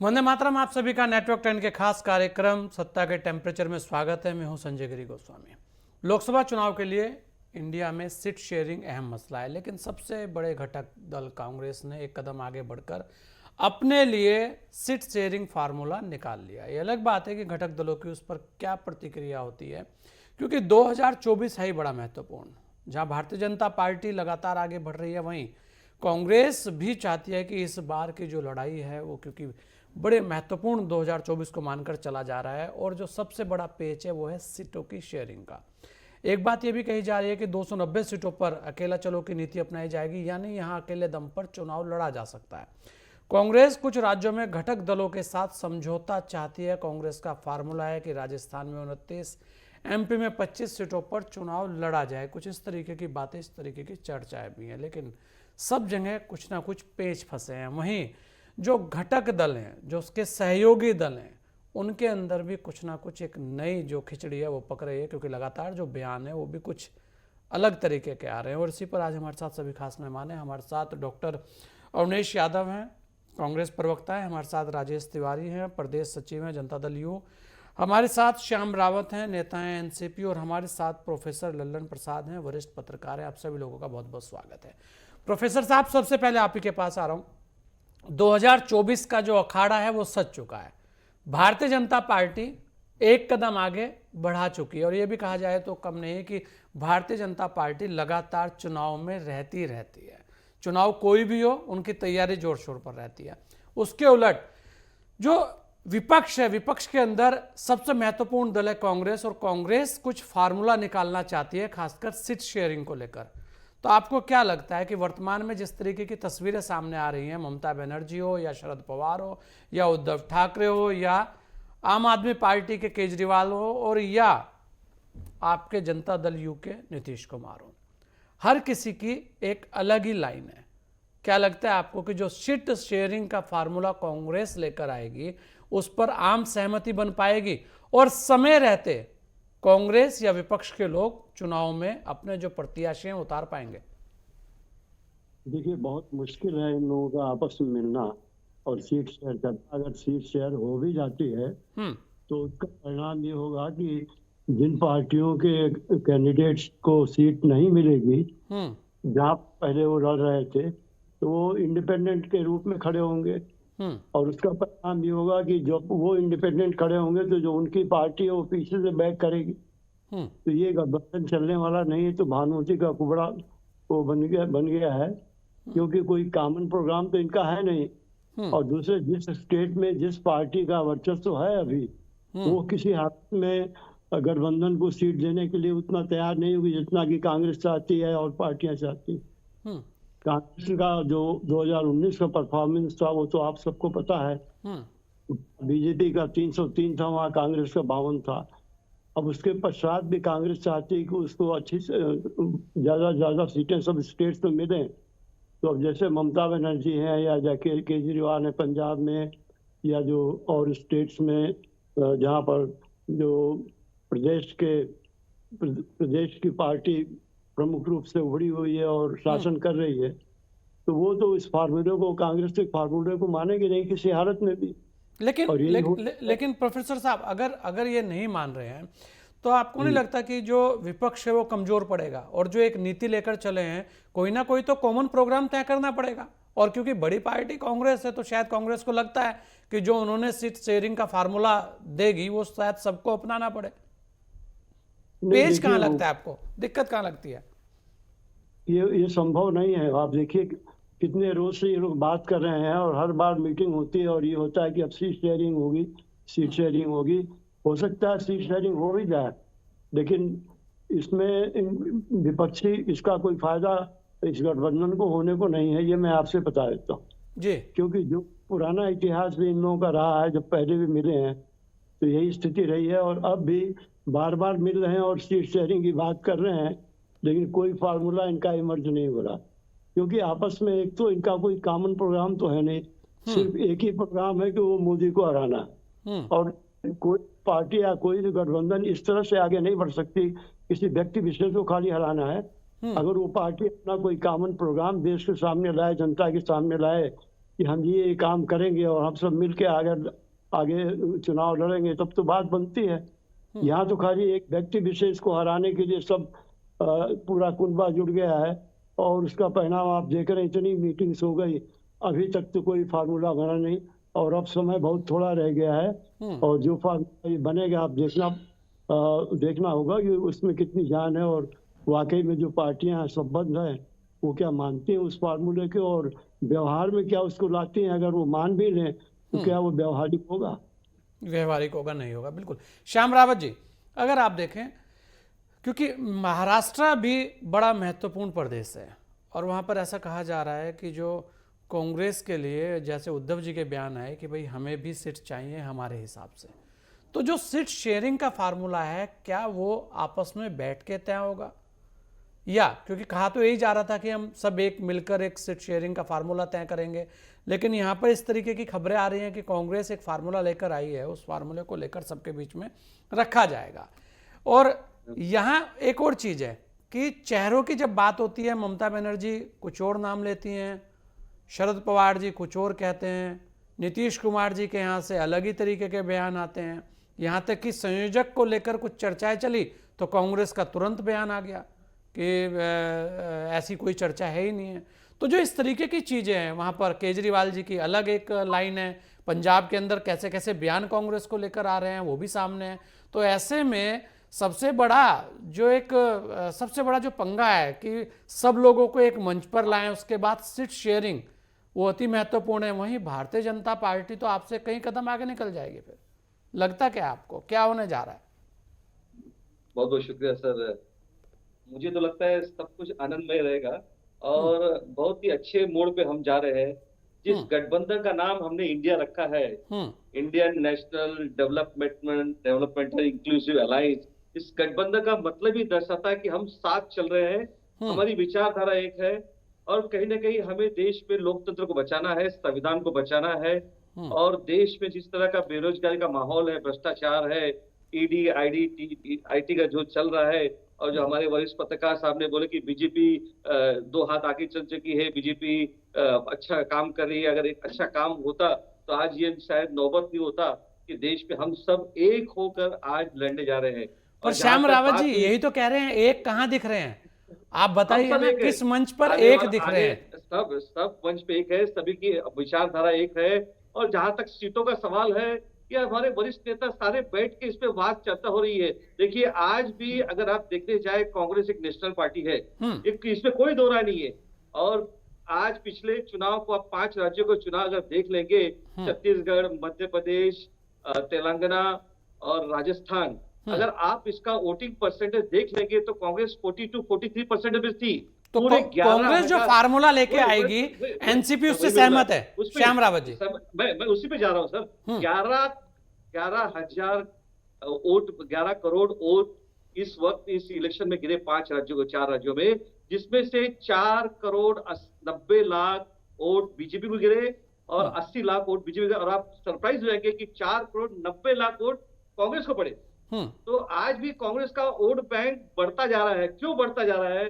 वंदे मातरम। आप सभी का नेटवर्क 10 के खास कार्यक्रम सत्ता के टेम्परेचर में स्वागत है। मैं हूं संजय गिरी गोस्वामी। लोकसभा चुनाव के लिए इंडिया में सीट शेयरिंग अहम मसला है, लेकिन सबसे बड़े घटक दल कांग्रेस ने एक कदम आगे बढ़कर अपने लिए सीट शेयरिंग फार्मूला निकाल लिया। ये अलग बात है कि घटक दलों की उस पर क्या प्रतिक्रिया होती है, क्योंकि 2024 है ही बड़ा महत्वपूर्ण। जहां भारतीय जनता पार्टी लगातार आगे बढ़ रही है, वहीं कांग्रेस भी चाहती है कि इस बार की जो लड़ाई है वो, क्योंकि बड़े महत्वपूर्ण 2024 को मानकर चला जा रहा है, और जो सबसे बड़ा पेच है वो है सीटों की शेयरिंग का। एक बात ये भी कही जा रही है कि 290 सीटों पर अकेला चलो की नीति अपनाई जाएगी, यानी यहां अकेले दम पर चुनाव लड़ा जा सकता है। कांग्रेस कुछ राज्यों में घटक दलों के साथ समझौता चाहती है। कांग्रेस का फार्मूला है कि राजस्थान में 29, एमपी में 25 सीटों पर चुनाव लड़ा जाए। कुछ इस तरीके की बातें, इस तरीके की चर्चाएं भी हैं, लेकिन सब जगह कुछ ना कुछ पेच फंसे हैं। वहीं जो घटक दल हैं, जो उसके सहयोगी दल हैं, उनके अंदर भी कुछ ना कुछ एक नई जो खिचड़ी है वो पक रही है, क्योंकि लगातार जो बयान है वो भी कुछ अलग तरीके के आ रहे हैं। और इसी पर आज हमारे साथ सभी खास मेहमान हैं। हमारे साथ डॉक्टर अवनीश यादव हैं, कांग्रेस प्रवक्ता है। हमारे साथ राजेश तिवारी हैं, प्रदेश सचिव हैं जनता दल यू। हमारे साथ श्याम रावत हैं, नेता हैं एनसीपी। और हमारे साथ प्रोफेसर लल्लन प्रसाद हैं, वरिष्ठ पत्रकार हैं। आप सभी लोगों का बहुत बहुत स्वागत है। प्रोफेसर साहब, सबसे पहले आप ही के पास आ रहा हूँ। 2024 का जो अखाड़ा है वो सज चुका है। भारतीय जनता पार्टी एक कदम आगे बढ़ा चुकी है, और ये भी कहा जाए तो कम नहीं है कि भारतीय जनता पार्टी लगातार चुनाव में रहती है। चुनाव कोई भी हो, उनकी तैयारी जोर शोर पर रहती है। उसके उलट जो विपक्ष है, विपक्ष के अंदर सबसे महत्वपूर्ण दल है कांग्रेस, और कांग्रेस कुछ फार्मूला निकालना चाहती है, खासकर सीट शेयरिंग को लेकर। तो आपको क्या लगता है कि वर्तमान में जिस तरीके की तस्वीरें सामने आ रही हैं, ममता बनर्जी हो या शरद पवार हो या उद्धव ठाकरे हो या आम आदमी पार्टी के केजरीवाल हो और या आपके जनता दल यू के नीतीश कुमार हो, हर किसी की एक अलग ही लाइन है। क्या लगता है आपको कि जो सीट शेयरिंग का फार्मूला कांग्रेस लेकर आएगी, उस पर आम सहमति बन पाएगी और समय रहते कांग्रेस या विपक्ष के लोग चुनाव में अपने जो प्रत्याशी हैं उतार पाएंगे? देखिए, बहुत मुश्किल है इन लोगों का आपस में मिलना और सीट शेयर करना। अगर सीट शेयर हो भी जाती है तो उसका परिणाम ये होगा कि जिन पार्टियों के कैंडिडेट्स को सीट नहीं मिलेगी, जहाँ पहले वो लड़ रहे थे, तो वो इंडिपेंडेंट के रूप में खड़े होंगे। और उसका परिणाम ये होगा कि जब वो इंडिपेंडेंट खड़े होंगे तो जो उनकी पार्टी है वो पीछे से बैक करेगी। तो ये गठबंधन चलने वाला नहीं है। तो भानुमति का कुबड़ा वो बन गया है, क्योंकि कोई कॉमन प्रोग्राम तो इनका है नहीं। और दूसरे, जिस स्टेट में जिस पार्टी का वर्चस्व है अभी, वो किसी हालत में गठबंधन को सीट देने के लिए उतना तैयार नहीं होगी जितना कि कांग्रेस चाहती है और पार्टियां चाहती है। कांग्रेस का जो 2019 का परफॉर्मेंस था वो तो आप सबको पता है। बीजेपी का 303 था, वहाँ कांग्रेस का 52 था। अब उसके पश्चात भी कांग्रेस चाहती है कि उसको अच्छी से ज्यादा सीटें सब स्टेट्स में मिलें। तो अब जैसे ममता बनर्जी हैं या जाके केजरीवाल है पंजाब में, या जो और स्टेट्स में जहाँ पर जो प्रदेश की पार्टी प्रमुख रूप से उभरी हुई है और शासन कर रही है, तो वो तो इस फार्मूले को, कांग्रेस के फार्मूले को मानेंगे नहीं किसी हालत में भी। लेकिन प्रोफेसर साहब, अगर ये नहीं मान रहे हैं तो आपको नहीं लगता कि जो विपक्ष है वो कमजोर पड़ेगा? और जो एक नीति लेकर चले हैं, कोई ना कोई तो कॉमन प्रोग्राम तय करना पड़ेगा। और क्योंकि बड़ी पार्टी कांग्रेस है, तो शायद कांग्रेस को लगता है कि जो उन्होंने सीट शेयरिंग का फार्मूला देगी वो शायद सबको अपनाना पड़े। पेच कहाँ लगता है आपको, दिक्कत कहाँ लगती है? ये संभव नहीं है। आप देखिए कितने रोज से ये लोग बात कर रहे हैं और हर बार मीटिंग होती है और ये होता है कि अब सीट शेयरिंग होगी, सीट शेयरिंग होगी। हो सकता है सीट शेयरिंग हो भी जाए, लेकिन इसमें विपक्षी इसका कोई फायदा इस गठबंधन को होने को नहीं है। ये मैं आपसे बता देता हूँ जी, क्योंकि जो पुराना इतिहास भी इन लोगों का रहा है, जब पहले भी मिले हैं तो यही स्थिति रही है, और अब भी बार बार मिल रहे हैं और सीट शेयरिंग की बात कर रहे हैं, लेकिन कोई फार्मूला इनका इमर्ज नहीं हो रहा। क्योंकि आपस में एक तो इनका कोई कॉमन प्रोग्राम तो है नहीं, सिर्फ एक ही प्रोग्राम है कि वो मोदी को हराना। और कोई पार्टी या कोई गठबंधन इस तरह से आगे नहीं बढ़ सकती, किसी व्यक्ति विशेष को खाली हराना है। अगर वो पार्टी अपना कोई कॉमन प्रोग्राम देश के सामने लाए, जनता के सामने लाए, कि हम ये काम करेंगे और हम सब मिलके अगर आगे चुनाव लड़ेंगे, तब तो बात बनती है। यहाँ तो खाली एक व्यक्ति विशेष को हराने के लिए सब पूरा कुनबा जुट गया है, और उसका परिणाम आप देख रहे हैं। इतनी मीटिंग्स हो गई, अभी तक तो कोई फार्मूला बना नहीं, और अब समय बहुत थोड़ा रह गया है। और जो फार्मूला बनेगा, आप देखना होगा कि उसमें कितनी जान है, और वाकई में जो पार्टियां हैं संबद्ध हैं, वो क्या मानती हैं उस फार्मूले के, और व्यवहार में क्या उसको लाती हैं। अगर वो मान भी लें तो क्या वो व्यवहारिक होगा? व्यवहारिक होगा, नहीं होगा। बिल्कुल। श्याम रावत जी, अगर आप देखें, क्योंकि महाराष्ट्र भी बड़ा महत्वपूर्ण प्रदेश है और वहाँ पर ऐसा कहा जा रहा है कि जो कांग्रेस के लिए, जैसे उद्धव जी के बयान है कि भाई हमें भी सीट चाहिए हमारे हिसाब से, तो जो सीट शेयरिंग का फार्मूला है, क्या वो आपस में बैठ के तय होगा? या क्योंकि कहा तो यही जा रहा था कि हम सब एक मिलकर एक सीट शेयरिंग का फार्मूला तय करेंगे, लेकिन यहाँ पर इस तरीके की खबरें आ रही हैं कि कांग्रेस एक फार्मूला लेकर आई है, उस फार्मूले को लेकर सबके बीच में रखा जाएगा। और यहाँ एक और चीज़ है कि चेहरों की जब बात होती है, ममता बनर्जी कुछ और नाम लेती हैं, शरद पवार जी कुछ और कहते हैं, नीतीश कुमार जी के यहाँ से अलग ही तरीके के बयान आते हैं। यहाँ तक कि संयोजक को लेकर कुछ चर्चाएं चली तो कांग्रेस का तुरंत बयान आ गया कि ऐसी कोई चर्चा है ही नहीं है। तो जो इस तरीके की चीज़ें हैं, वहाँ पर केजरीवाल जी की अलग एक लाइन है, पंजाब के अंदर कैसे कैसे बयान कांग्रेस को लेकर आ रहे हैं वो भी सामने है। तो ऐसे में सबसे बड़ा जो पंगा है कि सब लोगों को एक मंच पर लाएं, उसके बाद सीट शेयरिंग, वो अति महत्वपूर्ण है। वहीं भारतीय जनता पार्टी तो आपसे कई कदम आगे निकल जाएगी। फिर लगता क्या आपको, क्या होने जा रहा है? बहुत बहुत शुक्रिया सर। मुझे तो लगता है सब कुछ आनंदमय रहेगा और बहुत ही अच्छे मोड़ पे हम जा रहे हैं। जिस गठबंधन का नाम हमने इंडिया रखा है, Indian national developmental inclusive alliance, इस गठबंधन का मतलब ही दर्शाता है कि हम साथ चल रहे हैं, हमारी विचारधारा एक है, और कहीं ना कहीं हमें देश में लोकतंत्र को बचाना है, संविधान को बचाना है। और देश में जिस तरह का बेरोजगारी का माहौल है, भ्रष्टाचार है, ईडी आईटी का जो चल रहा है, और जो हमारे वरिष्ठ पत्रकार साहब ने बोले कि बीजेपी 2 हाथ आगे चल चुकी है, बीजेपी अच्छा काम कर रही है। अगर एक अच्छा काम होता तो आज ये शायद नौबत नहीं होता कि देश में हम सब एक होकर आज लड़ने जा रहे हैं। और श्याम रावत जी यही तो कह रहे हैं, एक कहाँ दिख रहे हैं? आप बताइए ना, किस मंच पर एक दिख रहे हैं? सब मंच पे एक है, सभी की विचारधारा एक है। और जहां तक सीटों का सवाल है, कि हमारे वरिष्ठ नेता सारे बैठ के इस पे बात चर्चा हो रही है। देखिए, आज भी अगर आप देखने जाए, कांग्रेस एक नेशनल पार्टी है, इसमें कोई दो राय नहीं है। और आज पिछले चुनाव को, आप 5 राज्यों को चुनाव अगर देख लेंगे, छत्तीसगढ़, मध्य प्रदेश, तेलंगाना और राजस्थान, अगर आप इसका वोटिंग परसेंटेज देख लेंगे तो कांग्रेस 42-43% में थी। तो कांग्रेस जो फार्मूला लेके आएगी, एनसीपी उससे सहमत है? श्याम रावत जी, मैं उसी पे जा रहा हूं सर। 11,000 वोट, 11 करोड़ वोट इस वक्त इस इलेक्शन में गिरे 4 राज्यों में, जिसमें से 4 करोड़ 90 लाख वोट बीजेपी को गिरे और 80 लाख वोट बीजेपी का। और आप सरप्राइज हो जाएंगे कि 4 करोड़ 90 लाख वोट कांग्रेस को पड़े। तो आज भी कांग्रेस का वोट बैंक बढ़ता जा रहा है। क्यों बढ़ता जा रहा है?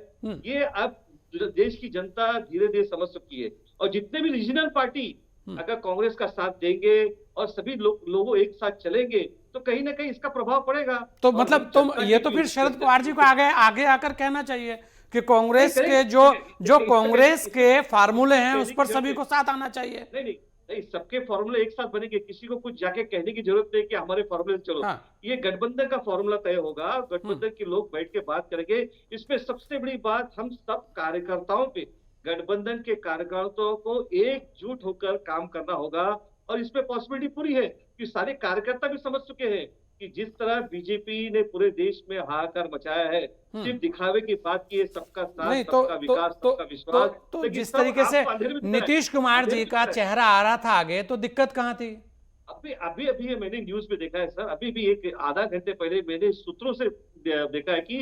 ये अब देश की जनता धीरे धीरे समझ चुकी है। और जितने भी रीजनल पार्टी अगर कांग्रेस का साथ देंगे और सभी लोगों एक साथ चलेंगे, तो कहीं ना कहीं इसका प्रभाव पड़ेगा। तो मतलब ये तो फिर शरद पवार जी को आगे आकर कहना चाहिए कि कांग्रेस के जो कांग्रेस के फार्मूले हैं उस पर सभी को साथ आना चाहिए। नहीं, सबके फॉर्मूले एक साथ बनेंगे, किसी को कुछ जाके कहने की जरूरत नहीं कि हमारे फॉर्मूले चलो। ये गठबंधन का फॉर्मूला तय होगा, गठबंधन के लोग बैठ के बात करेंगे। इसमें सबसे बड़ी बात, हम सब कार्यकर्ताओं पे, गठबंधन के कार्यकर्ताओं को एकजुट होकर काम करना होगा। और इसमें पॉसिबिलिटी पूरी है कि सारे कार्यकर्ता भी समझ चुके हैं कि जिस तरह बीजेपी ने पूरे देश में हाहाकार मचाया है, सिर्फ दिखावे की बात की है, सबका साथ, सबका विकास, सबका विश्वास। तो जिस तरीके से नीतीश कुमार जी का चेहरा आ रहा था आगे, तो दिक्कत कहाँ थी? अभी मैंने न्यूज में देखा है सर, अभी भी एक आधा घंटे पहले मैंने सूत्रों से देखा है कि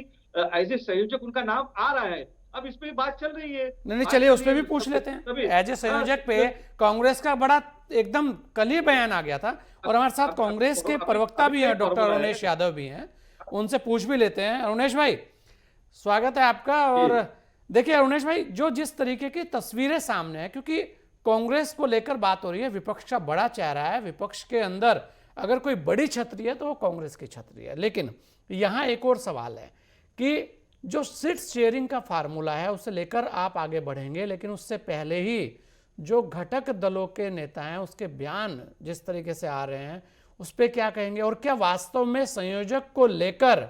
एज ए संयोजक उनका नाम आ रहा है। अब इस पे बात चल रही है। नहीं, चलिए उस पे भी पूछ लेते हैं। एज ए संयोजक पे कांग्रेस का बड़ा एकदम कल ही बयान आ गया था, और हमारे साथ कांग्रेस के प्रवक्ता भी हैं, डॉक्टर अरुणेश यादव भी हैं, उनसे पूछ भी लेते हैं। अरुणेश भाई, स्वागत है आपका। और देखिए अरुणेश भाई, जो जिस तरीके की तस्वीरें सामने है, क्योंकि कांग्रेस को लेकर बात हो रही है, विपक्ष का बड़ा चेहरा है, विपक्ष के अंदर अगर कोई बड़ी छतरी है तो वो कांग्रेस की छतरी है। लेकिन यहां एक और सवाल है कि जो सीट शेयरिंग का फार्मूला है उसे लेकर आप आगे बढ़ेंगे, लेकिन उससे पहले ही जो घटक दलों के नेता हैं उसके बयान जिस तरीके से आ रहे हैं उस पर क्या कहेंगे? और क्या वास्तव में संयोजक को लेकर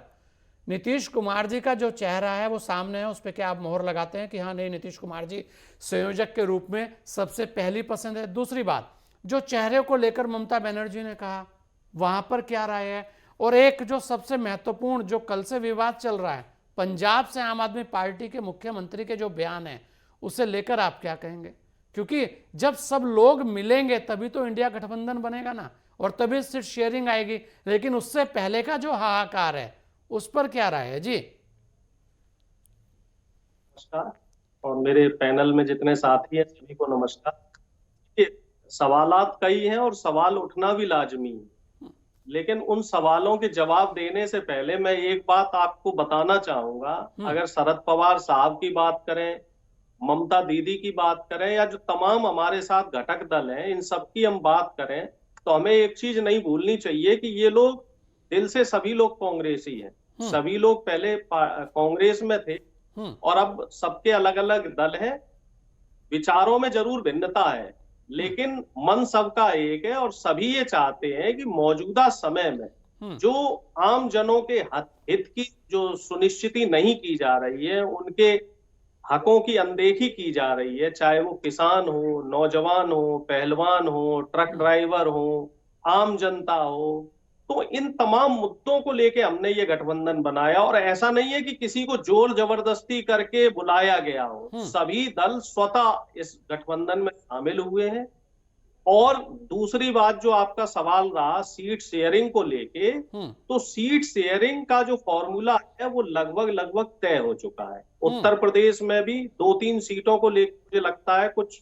नीतीश कुमार जी का जो चेहरा है वो सामने है, उस पर क्या आप मोहर लगाते हैं कि हाँ नहीं, नीतीश कुमार जी संयोजक के रूप में सबसे पहली पसंद है? दूसरी बात, जो चेहरे को लेकर ममता बनर्जी ने कहा वहां पर क्या राय है? और एक जो सबसे महत्वपूर्ण, जो कल से विवाद चल रहा है, पंजाब से आम आदमी पार्टी के मुख्यमंत्री के जो बयान है उसे लेकर आप क्या कहेंगे? क्योंकि जब सब लोग मिलेंगे तभी तो इंडिया गठबंधन बनेगा ना, और तभी सीट शेयरिंग आएगी। लेकिन उससे पहले का जो हाहाकार है उस पर क्या राय है जी? नमस्कार, और मेरे पैनल में जितने साथी हैं सभी को नमस्कार। ये सवालात कई हैं और सवाल उठना भी लाजमी है, लेकिन उन सवालों के जवाब देने से पहले मैं एक बात आपको बताना चाहूंगा। अगर शरद पवार साहब की बात करें, ममता दीदी की बात करें, या जो तमाम हमारे साथ घटक दल हैं, इन सब की हम बात करें, तो हमें एक चीज नहीं भूलनी चाहिए कि ये लोग दिल से सभी लोग कांग्रेसी हैं। सभी लोग पहले कांग्रेस में थे और अब सबके अलग अलग दल हैं। विचारों में जरूर भिन्नता है, लेकिन मन सबका एक है और सभी ये चाहते हैं कि मौजूदा समय में जो आम जनों के हित की जो सुनिश्चिति नहीं की जा रही है, उनके हकों की अनदेखी की जा रही है, चाहे वो किसान हो, नौजवान हो, पहलवान हो, ट्रक ड्राइवर हो, आम जनता हो, तो इन तमाम मुद्दों को लेके हमने ये गठबंधन बनाया। और ऐसा नहीं है कि किसी को जोर जबरदस्ती करके बुलाया गया हो, सभी दल स्वतः इस गठबंधन में शामिल हुए हैं। और दूसरी बात, जो आपका सवाल रहा सीट शेयरिंग को लेके, तो सीट शेयरिंग का जो फॉर्मूला है वो लगभग तय हो चुका है। उत्तर प्रदेश में भी 2-3 सीटों को लेकर मुझे लगता है कुछ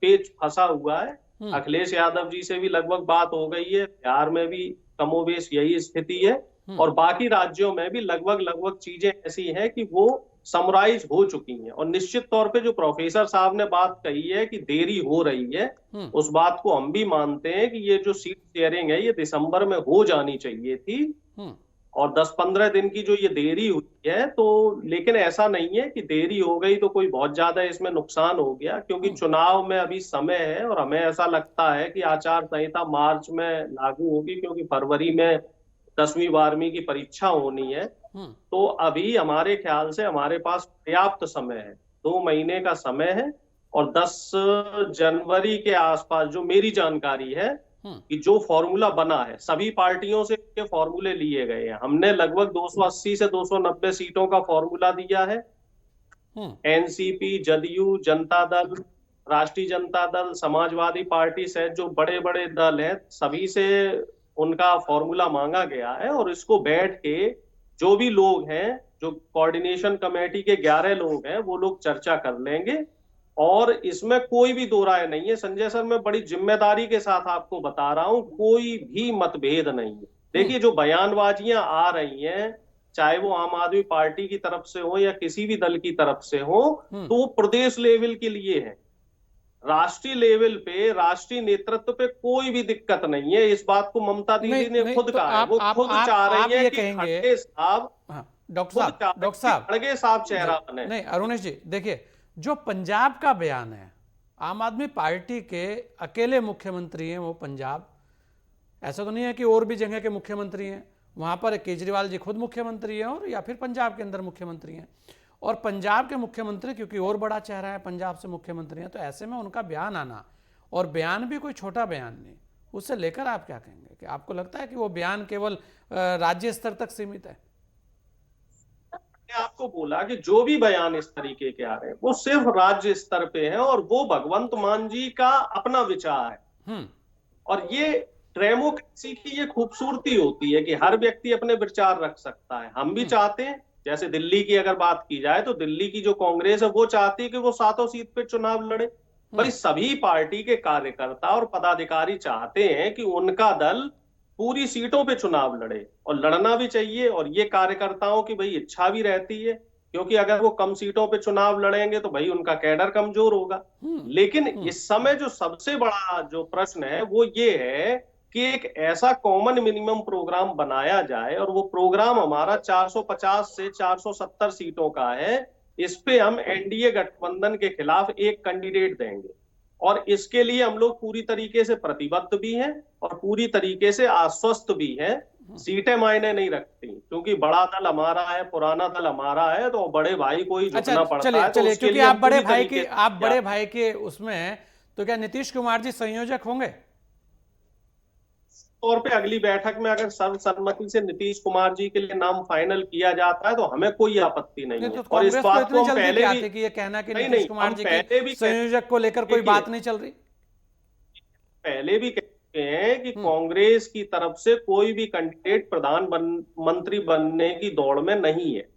पेच फंसा हुआ है। अखिलेश यादव जी से भी लगभग बात हो गई है, बिहार में भी कमोबेश यही स्थिति है, और बाकी राज्यों में भी लगभग चीजें ऐसी हैं कि वो समराइज हो चुकी हैं। और निश्चित तौर पे जो प्रोफेसर साहब ने बात कही है कि देरी हो रही है, उस बात को हम भी मानते हैं कि ये जो सीट शेयरिंग है ये दिसंबर में हो जानी चाहिए थी, और 10-15 दिन की जो ये देरी हुई है, तो लेकिन ऐसा नहीं है कि देरी हो गई तो कोई बहुत ज्यादा इसमें नुकसान हो गया, क्योंकि चुनाव में अभी समय है। और हमें ऐसा लगता है कि आचार संहिता मार्च में लागू होगी, क्योंकि फरवरी में 10वीं 12वीं की परीक्षा होनी है। तो अभी हमारे ख्याल से हमारे पास पर्याप्त समय है, 2 महीने का समय है। और 10 जनवरी के आसपास जो मेरी जानकारी है कि जो फॉर्मूला बना है, सभी पार्टियों से के फॉर्मूले लिए गए हैं। हमने लगभग 280 से 290 सीटों का फॉर्मूला दिया है। एनसीपी, जदयू, जनता दल, राष्ट्रीय जनता दल, समाजवादी पार्टी से जो बड़े बड़े दल हैं, सभी से उनका फॉर्मूला मांगा गया है। और इसको बैठ के जो भी लोग हैं, जो कोऑर्डिनेशन कमेटी के 11 लोग हैं, वो लोग चर्चा कर लेंगे। और इसमें कोई भी दो राय नहीं है संजय सर, मैं बड़ी जिम्मेदारी के साथ आपको बता रहा हूं, कोई भी मतभेद नहीं है। देखिए, जो बयानबाजियां आ रही हैं, चाहे वो आम आदमी पार्टी की तरफ से हो या किसी भी दल की तरफ से हो, तो वो प्रदेश लेवल के लिए है। राष्ट्रीय लेवल पे, राष्ट्रीय नेतृत्व पे कोई भी दिक्कत नहीं है। इस बात को ममता दीदी ने खुद कहा है। वो खुद चाह रही है कि खड़गे साहब, डॉक्टर साहब खड़गे साहब चेहरा बने। नहीं अरुणेश जी, देखिए जो पंजाब का बयान है, आम आदमी पार्टी के अकेले मुख्यमंत्री हैं वो पंजाब, ऐसा तो नहीं है कि और भी जगह के मुख्यमंत्री हैं। वहां पर केजरीवाल जी खुद मुख्यमंत्री हैं और या फिर पंजाब के अंदर मुख्यमंत्री हैं। और पंजाब के मुख्यमंत्री क्योंकि और बड़ा चेहरा है, पंजाब से मुख्यमंत्री हैं, तो ऐसे में उनका बयान आना, और बयान भी कोई छोटा बयान नहीं, उससे लेकर आप क्या कहेंगे? कि आपको लगता है कि वो बयान केवल राज्य स्तर तक सीमित है? मैंने आपको बोला कि जो भी बयान इस तरीके के आ रहे हैं वो सिर्फ राज्य स्तर पे है, और वो भगवंत मान जी का अपना विचार है। और ये डेमोक्रेसी की ये खूबसूरती होती है कि हर व्यक्ति अपने विचार रख सकता है। हम भी चाहते हैं, जैसे दिल्ली की अगर बात की जाए तो दिल्ली की जो कांग्रेस है वो चाहती है कि वो 7 सीट पे चुनाव लड़े, पर सभी पार्टी के कार्यकर्ता और पदाधिकारी चाहते हैं कि उनका दल पूरी सीटों पे चुनाव लड़े, और लड़ना भी चाहिए। और ये कार्यकर्ताओं की भाई इच्छा भी रहती है। क्योंकि अगर वो कम सीटों पे चुनाव लड़ेंगे तो भाई उनका कैडर कमजोर होगा। लेकिन इस समय जो सबसे बड़ा जो प्रश्न है वो ये है कि एक ऐसा कॉमन मिनिमम प्रोग्राम बनाया जाए, और वो प्रोग्राम हमारा 450 से 470 सीटों का है। इस पे हम एनडीए गठबंधन के खिलाफ एक कैंडिडेट देंगे, और इसके लिए हम लोग पूरी तरीके से प्रतिबद्ध भी हैं और पूरी तरीके से आश्वस्त भी हैं। सीटें मायने नहीं रखती, क्योंकि बड़ा दल हमारा है, पुराना दल हमारा है, तो बड़े भाई को ही झुकना पड़ता है। तो चलिए, उसके क्योंकि लिए आप हम बड़े पूरी भाई तरीके के से बड़े भाई के उसमें हैं, तो क्या नीतीश कुमार जी संयोजक होंगे? तौर पे अगली बैठक में अगर सर्वसम्मति से नीतीश कुमार जी के लिए नाम फाइनल किया जाता है तो हमें कोई आपत्ति नहीं नहीं है। तो और इस कांग्रेस को बात इतनी को हम जल्दी पहले क्या भी थी कि ये कहना कि नहीं नीतीश नहीं कुमार हम जी पहले के भी संयोजक को लेकर कोई बात नहीं चल रही? पहले भी कहते हैं कि कांग्रेस की तरफ से कोई भी कैंडिडेट प्रधानमंत्री बनने की दौड़ में नहीं है।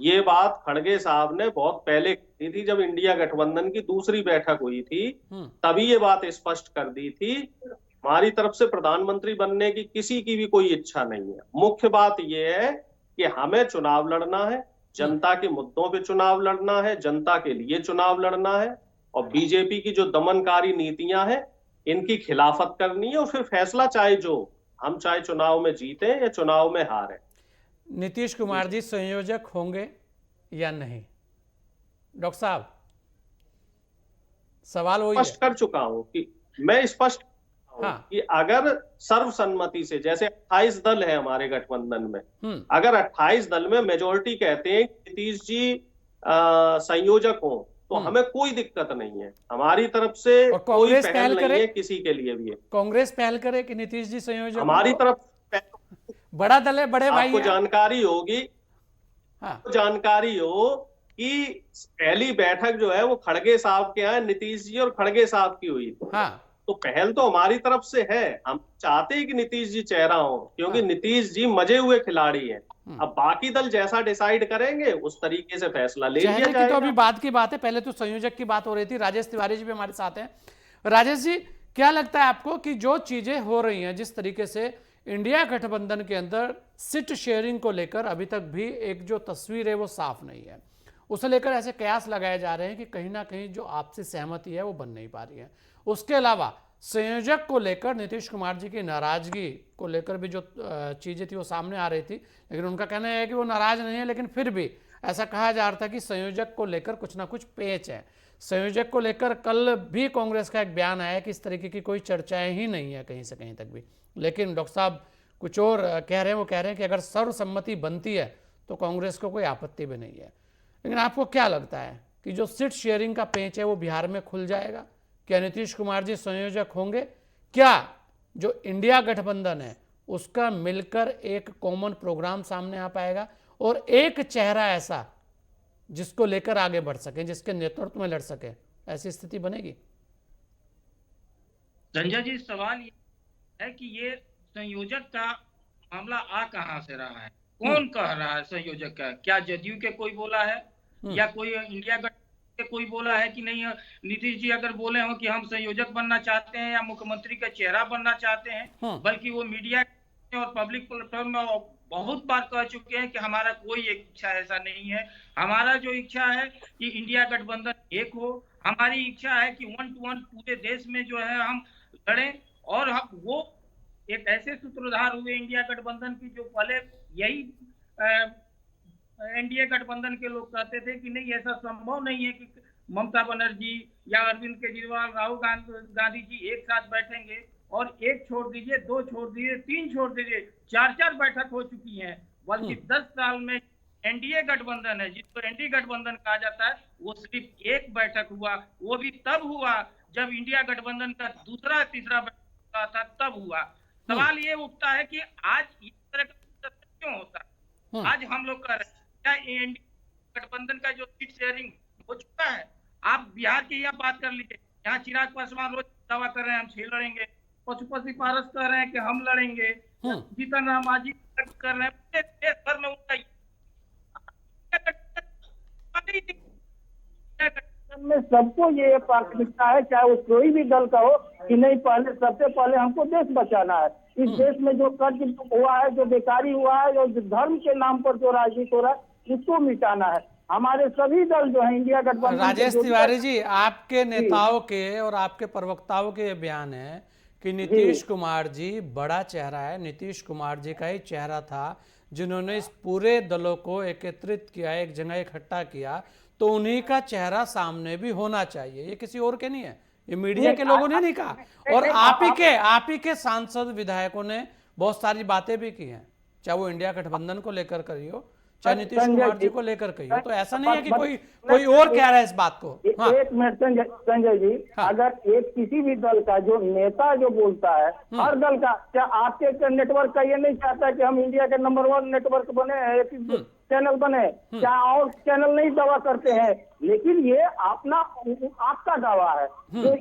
ये बात खड़गे साहब ने बहुत पहले की थी, जब इंडिया गठबंधन की दूसरी बैठक हुई थी, तभी ये बात स्पष्ट कर दी थी। हमारी तरफ से प्रधानमंत्री बनने की किसी की भी कोई इच्छा नहीं है। मुख्य बात यह है कि हमें चुनाव लड़ना है, जनता के मुद्दों पे चुनाव लड़ना है, जनता के लिए चुनाव लड़ना है, और बीजेपी की जो दमनकारी नीतियां हैं इनकी खिलाफत करनी है। और फिर फैसला चाहे चुनाव में जीते या चुनाव में हारे। नीतीश कुमार जी संयोजक होंगे या नहीं? डॉक्टर साहब, सवाल वही स्पष्ट कर चुका हूं कि मैं स्पष्ट कि अगर सर्वसम्मति से, जैसे 28 दल है हमारे गठबंधन में, अगर 28 दल में मेजोरिटी कहते हैं कि नीतीश जी संयोजक हो, तो हमें कोई दिक्कत नहीं है। हमारी तरफ से कोई पहल नहीं है किसी के लिए भी। कांग्रेस पहल करे कि नीतीश जी संयोजक? हमारी तरफ बड़ा दल है, बड़े भाई आपको जानकारी होगी, जानकारी हो कि पहली बैठक जो है वो खड़गे साहब के यहाँ नीतीश जी और खड़गे साहब की हुई थी। तो पहल तो हमारी तरफ से है। हम चाहते हैं कि नीतीश जी चेहरा हो, क्योंकि नीतीश जी मजे हुए खिलाड़ी हैं। अब बाकी दल जैसा डिसाइड करेंगे उस तरीके से फैसला ले लिया जाएगा। तो अभी बात की बात है, पहले तो संयोजक की बात हो रही थी। राजेश तिवारी जी भी हमारे साथ हैं। राजेश जी, क्या लगता है आपको कि जो चीजें हो रही हैं, जिस तरीके से इंडिया गठबंधन के अंदर सीट शेयरिंग को लेकर अभी तक भी एक जो तस्वीर है वो साफ नहीं है, उसे लेकर ऐसे कयास लगाए जा रहे हैं कि कहीं ना कहीं जो आपसी सहमति है वो बन नहीं पा रही है। उसके अलावा संयोजक को लेकर नीतीश कुमार जी की नाराजगी को लेकर भी जो चीजें थी वो सामने आ रही थी, लेकिन उनका कहना है कि वो नाराज नहीं है, लेकिन फिर भी ऐसा कहा जा रहा था कि संयोजक को लेकर कुछ ना कुछ पेच है। संयोजक को लेकर कल भी कांग्रेस का एक बयान आया कि इस तरीके की कोई चर्चाएं ही नहीं है कहीं से कहीं तक भी। लेकिन डॉक्टर साहब कुछ और कह रहे हैं, वो कह रहे हैं कि अगर सर्वसम्मति बनती है तो कांग्रेस को कोई आपत्ति भी नहीं है। लेकिन आपको क्या लगता है कि जो सीट शेयरिंग का पेच है वो बिहार में खुल जाएगा? क्या नीतीश कुमार जी संयोजक होंगे? क्या जो इंडिया गठबंधन है उसका मिलकर एक कॉमन प्रोग्राम सामने आ पाएगा और एक चेहरा ऐसा जिसको लेकर आगे बढ़ सके, जिसके नेतृत्व में लड़ सके, ऐसी स्थिति बनेगी? संजय जी, सवाल ये है कि ये संयोजक का मामला आ कहां से रहा है? कौन कह रहा है संयोजक का? क्या जदयू के कोई बोला है या कोई इंडिया गठबंधन के कोई बोला है कि नहीं? नीतीश जी अगर बोले हो कि हम संयोजक बनना चाहते हैं या मुख्यमंत्री का चेहरा बनना चाहते हैं, बल्कि वो मीडिया और पब्लिक प्लेटफॉर्म में बहुत बार कह चुके हैं कि हमारा कोई इच्छा ऐसा नहीं है। हमारा जो इच्छा है कि इंडिया गठबंधन एक हो। हमारी इच्छा है कि 1 to 1 पूरे देश में जो है हम लड़ें, और वो एक ऐसे सूत्रधार हुए इंडिया गठबंधन की जो पहले यही एनडीए गठबंधन के लोग कहते थे कि नहीं, ऐसा संभव नहीं है कि ममता बनर्जी या अरविंद केजरीवाल, राहुल गांधी जी एक साथ बैठेंगे। और एक छोड़ दीजिए, 2 छोड़ दीजिए, 3 छोड़ दीजिए, 4 बैठक हो चुकी हैं। बल्कि 10 साल में एनडीए गठबंधन है, जिसको एनडीए गठबंधन कहा जाता है, वो सिर्फ 1 बैठक हुआ। वो भी तब हुआ जब इंडिया गठबंधन का दूसरा तीसरा बैठक था, तब हुआ। सवाल ये उठता है कि आज इस तरह का क्यों होता है? आज हम लोग कह रहे हैं क्या एनडीए गठबंधन का जो सीट शेयरिंग हो चुका है? आप बिहार की यह बात कर लीजिए, यहाँ चिराग पासवान रोज दावा कर रहे हैं हम 6 लड़ेंगे, पशुपति पारस कह रहे हैं कि हम लड़ेंगे, जीतन राम मांझी कर रहे हैं, देश भर में उनका में सबको ये प्राथमिकता है, चाहे वो कोई भी दल का हो, कि नहीं पहले सबसे पहले हमको देश बचाना है। इस देश में जो कर्ज हुआ है, जो बेकारी हुआ है, जो धर्म के नाम पर जो राजनीति हो रहा है, उसको मिटाना है। हमारे सभी दल जो है इंडिया गठबंधन के राजेश जो तिवारी जी, आपके नेताओं के और आपके प्रवक्ताओं के ये बयान है कि नीतीश कुमार जी बड़ा चेहरा है, नीतीश कुमार जी का ही चेहरा था जिन्होंने इस पूरे दलों को एकत्रित किया, एक जगह इकट्ठा किया, तो उन्हीं का चेहरा सामने भी होना चाहिए, ये किसी और के नहीं है, ये मीडिया के लोगों ने नहीं कहा। और आप ही के सांसद विधायकों ने बहुत सारी बातें भी की हैं, चाहे वो इंडिया गठबंधन को लेकर करी हो, चाहे नीतीश कुमार जी को लेकर कही हो। तो ऐसा नहीं है कि कोई और कह रहा है इस बात को। हाँ। एक मिनट संजय जी, हाँ। अगर एक किसी भी दल का जो नेता जो बोलता है, हर दल का, क्या आपके नेटवर्क का ये नहीं चाहता है कि हम इंडिया के नंबर 1 नेटवर्क बने, चैनल बने, क्या और चैनल नहीं दावा करते हैं, लेकिन ये अपना आपका दावा है, जो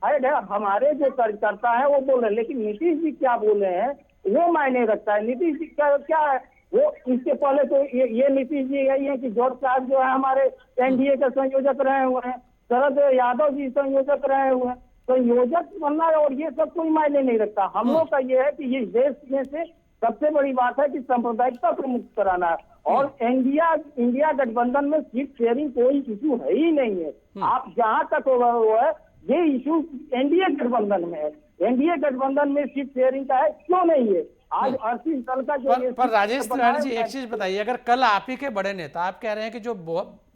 हेड है हमारे जो कार्यकर्ता है वो बोल रहे हैं, लेकिन नीतीश जी क्या बोले हैं वो मायने रखता है। नीतीश जी क्या है वो, इसके पहले तो ये नीतीश जी यही है कि जॉर्ज साहब जो है हमारे एनडीए के संयोजक रहे हुए हैं, शरद यादव जी संयोजक रहे हुए हैं, संयोजक बनना और ये सब कोई मायने नहीं रखता। हम लोग का ये है कि इस देश में से सबसे बड़ी बात है कि सांप्रदायिकता को मुक्त कराना है, और इंडिया गठबंधन में सीट शेयरिंग कोई इशू है ही नहीं है। आप जहां तक होगा वो है, ये इशू एनडीए गठबंधन में है, एनडीए गठबंधन में सीट शेयरिंग का है, क्यों नहीं है? आज 38 दल का जो पर राजेश तिवारी जी एक चीज बताइए, अगर कल आप ही के बड़े नेता, आप कह रहे हैं कि जो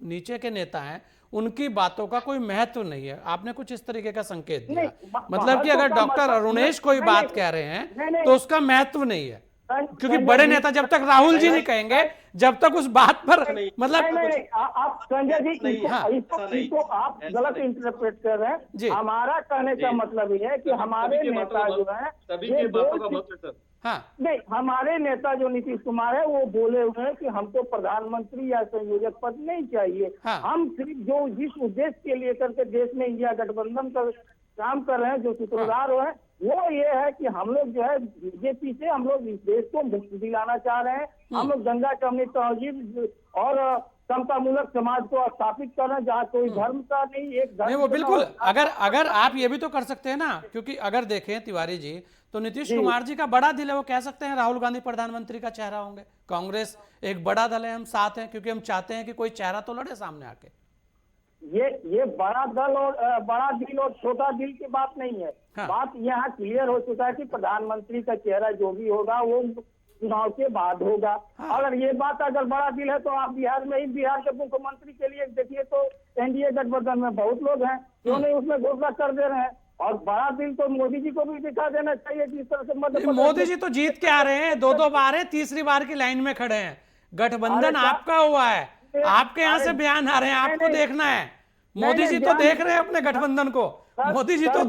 नीचे के नेता हैं उनकी बातों का कोई महत्व नहीं है, आपने कुछ इस तरीके का संकेत दिया, मतलब कि अगर डॉक्टर अरुणेश कोई बात कह रहे हैं तो उसका महत्व नहीं है, क्योंकि बड़े नेता जब तक राहुल जी नहीं कहेंगे, जब तक उस बात पर मतलब आप संजय जी इसको आप गलत इंटरप्रेट कर रहे हैं। हमारा कहने का मतलब ये है कि हमारे नेता जो है, सभी की बातों का महत्व है सर। हाँ नहीं, हमारे नेता जो नीतीश कुमार है वो बोले हुए हैं कि हमको प्रधानमंत्री या संयोजक पद नहीं चाहिए। हाँ। हम सिर्फ जो जिस उद्देश्य के लिए करके देश में इंडिया गठबंधन का काम कर रहे हैं, जो सूत्रधार है वो ये है कि हम लोग जो है बीजेपी से हम लोग इस देश को मुक्ति दिलाना चाह रहे हैं। हम लोग गंगा जमुनी तहजीब और समतामूलक समाज को स्थापित कर रहे हैं, जहाँ कोई धर्म का नहीं, एक धर्म नहीं, वो बिल्कुल, अगर आप ये भी तो कर सकते हैं ना, क्योंकि अगर देखें तिवारी जी तो नीतीश कुमार जी का बड़ा दिल है, वो कह सकते हैं राहुल गांधी प्रधानमंत्री का चेहरा होंगे, कांग्रेस एक बड़ा दल है, हम साथ हैं, क्योंकि हम चाहते हैं कि कोई चेहरा तो लड़े सामने आके। ये बड़ा दल और बड़ा दिल और छोटा दिल की बात नहीं है। हाँ। बात यहाँ क्लियर हो चुका है कि प्रधानमंत्री का चेहरा जो भी होगा वो चुनाव के बाद होगा। हाँ। अगर ये बात अगर बड़ा दिल है तो आप बिहार में ही, बिहार के मुख्यमंत्री के लिए देखिए तो एनडीए गठबंधन में बहुत लोग हैं, क्यों नहीं उसमें घोषणा कर दे रहे हैं। और बड़ा दिल तो मोदी जी को भी दिखा देना चाहिए कि इस तरह से मध्य प्रदेश मोदी जी तो जीत के आ रहे हैं, दो बार है, तीसरी बार की लाइन में खड़े हैं, गठबंधन आपका हुआ है, आपके यहाँ से बयान आ रहे हैं, आपको देखना है। मोदी जी तो देख रहे हैं अपने गठबंधन को, मोदी जी तो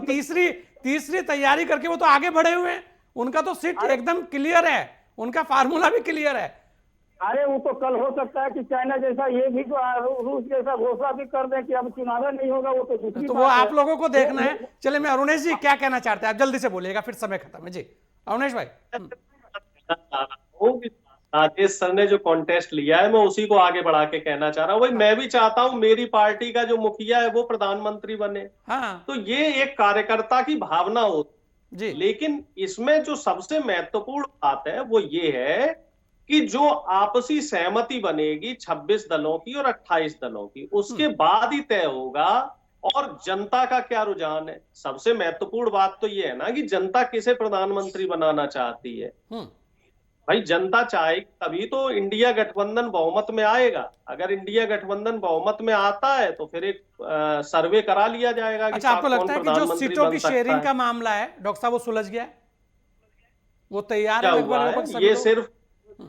तीसरी तैयारी करके वो तो आगे बढ़े हुए हैं, उनका तो सीट एकदम क्लियर है, उनका फार्मूला भी क्लियर है। अरे वो तो कल हो सकता है कि चाइना जैसा ये भी रूस जैसा घोषणा भी कर दें कि अब चुनाव नहीं होगा, वो तो दूसरी तो वो आप लोगों को देखना है। चलिए, मैं अरुणेश जी क्या कहना चाहते हैं, आप जल्दी से बोलिएगा, फिर समय खत्म है जी। अरुणेश भाई। राजेश सर ने जो कॉन्टेस्ट लिया है मैं उसी को आगे बढ़ा के कहना चाह रहा हूँ, वही मैं भी चाहता हूँ मेरी पार्टी का जो मुखिया है वो प्रधानमंत्री बने। हाँ। तो ये एक कार्यकर्ता की भावना होती जी। लेकिन इसमें जो सबसे महत्वपूर्ण बात है वो ये है कि जो आपसी सहमति बनेगी 26 दलों की और 28 दलों की, उसके बाद ही तय होगा और जनता का क्या रुझान है। सबसे महत्वपूर्ण बात तो ये है ना कि जनता किसे प्रधानमंत्री बनाना चाहती है। भाई जनता चाहे तभी तो इंडिया गठबंधन बहुमत में आएगा। अगर इंडिया गठबंधन बहुमत में आता है तो फिर एक सर्वे करा लिया जाएगा। अच्छा, आपको लगता है कि जो सीटों की शेयरिंग का मामला है डॉक्टर साहब वो सुलझ गया है, वो तैयार है लगभग? ये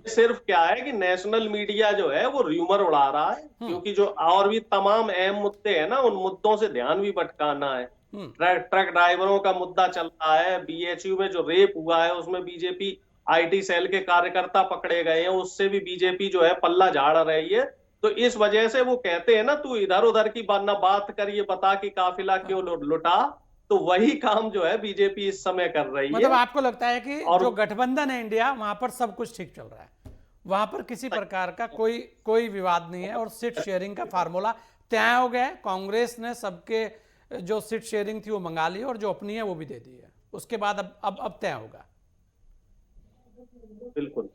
सिर्फ क्या है कि नेशनल मीडिया जो है वो र्यूमर उड़ा रहा है, क्योंकि जो और भी तमाम अहम मुद्दे हैं ना उन मुद्दों से ध्यान भी भटकाना है। ट्रक ड्राइवरों का मुद्दा चल रहा है, बीएचयू में जो रेप हुआ है उसमें बीजेपी आईटी सेल के कार्यकर्ता पकड़े गए हैं, उससे भी बीजेपी जो है पल्ला झाड़ रही है। तो इस वजह से वो कहते हैं ना तू इधर उधर की बात कर, ये बता कि काफिला क्यों लुटा, तो वही काम जो है बीजेपी इस समय कर रही है। मतलब आपको लगता है कि जो गठबंधन है इंडिया, वहां पर सब कुछ ठीक चल रहा है, वहां पर किसी प्रकार का कोई विवाद नहीं है और सीट शेयरिंग का फार्मूला तय हो गया है। कांग्रेस ने सबके जो सीट शेयरिंग थी वो मंगा ली और जो अपनी है वो भी दे दी है, उसके बाद अब तय होगा। बिल्कुल,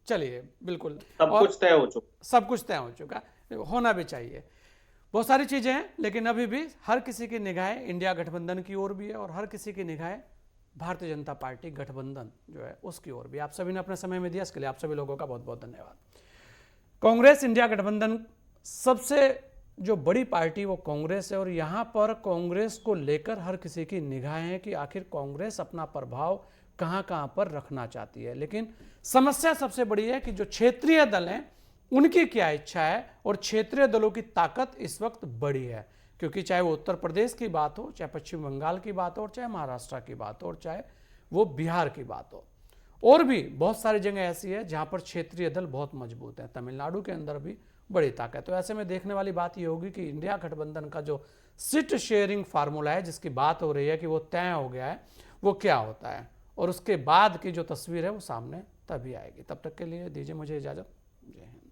चलिए, बिल्कुल सब कुछ तय हो चुका। सब कुछ तय हो चुका। होना भी चाहिए। बहुत सारी चीज़ें हैं, लेकिन अभी भी हर किसी की निगाहें इंडिया गठबंधन की ओर भी है और हर किसी की निगाहें भारतीय जनता पार्टी गठबंधन जो है उसकी ओर भी। आप सभी ने अपना समय में दिया, इसके लिए आप सभी लोगों का बहुत बहुत धन्यवाद। कांग्रेस इंडिया गठबंधन सबसे जो बड़ी पार्टी वो कांग्रेस है और यहाँ पर कांग्रेस को लेकर हर किसी की निगाहें हैं कि आखिर कांग्रेस अपना प्रभाव कहाँ कहाँ पर रखना चाहती है। लेकिन समस्या सबसे बड़ी है कि जो क्षेत्रीय दल हैं उनकी क्या इच्छा है, और क्षेत्रीय दलों की ताकत इस वक्त बड़ी है, क्योंकि चाहे वो उत्तर प्रदेश की बात हो, चाहे पश्चिम बंगाल की बात हो, और चाहे महाराष्ट्र की बात हो, और चाहे वो बिहार की बात हो, और भी बहुत सारी जगह ऐसी है जहां पर क्षेत्रीय दल बहुत मजबूत है। तमिलनाडु के अंदर भी बड़ी ताकत। तो ऐसे में देखने वाली बात ये होगी कि इंडिया गठबंधन का जो सीट शेयरिंग फार्मूला है जिसकी बात हो रही है कि वो तय हो गया है, वो क्या होता है, और उसके बाद की जो तस्वीर है वो सामने तभी आएगी। तब तक के लिए दीजिए मुझे इजाजत। जय हिंद।